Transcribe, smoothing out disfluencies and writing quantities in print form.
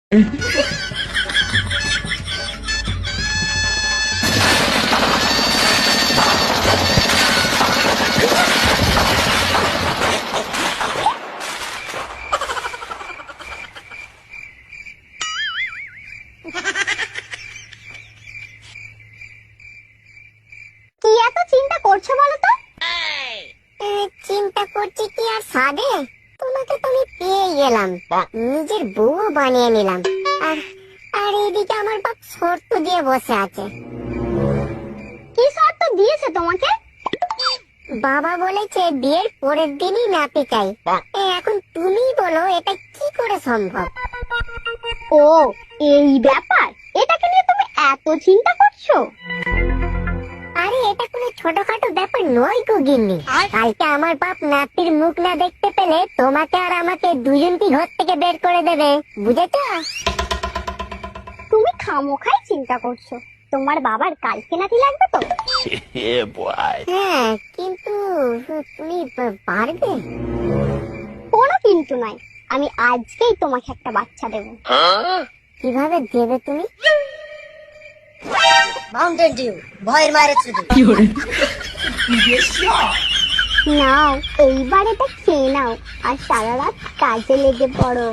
কি এত চিন্তা করছো বলো তো? চিন্তা করছি কি আর সাদে, তোমাকে তো আমি পেয়ে গেলাম, নিজের বউ বানিয়ে নিলাম। আর আর এদিকে আমার বাপ শর্ত দিয়ে বসে আছে। কি শর্ত দিয়েছে তোমাকে? বাবা বলেছে বিয়ের পরের দিনই নাতি চাই। এখন তুমি বলো এটা কি করে সম্ভব? ও, এই ব্যাপার, এটাকে নিয়ে তুমি এত চিন্তা করছো? আরে এটা কোনো ছোটখাটো ব্যাপার নয় গো গিন্নি। কালকে আমার বাপ নাতির মুখ না দেখতে পেলে তোমাকে আর আমাকে দুজনকে ঘর থেকে বের করে দেবে, বুঝেছো? তুমি খামোখাই চিন্তা করছো। তোমার বাবার কালকে নাতি লাগবে তো? হ্যাঁ, কিন্তু তুমি পারবে? কোনো কিন্তু নয়, আমি আজকেই তোমাকে একটা বাচ্চা দেবো। কিভাবে দেবে তুমি? মাউন্টেন ডিউ ভয়ের মায়ের ছুটি। নাও, এইবার এটা খেয়ে নাও আর সারা রাত কাজে লেগে পড়ো।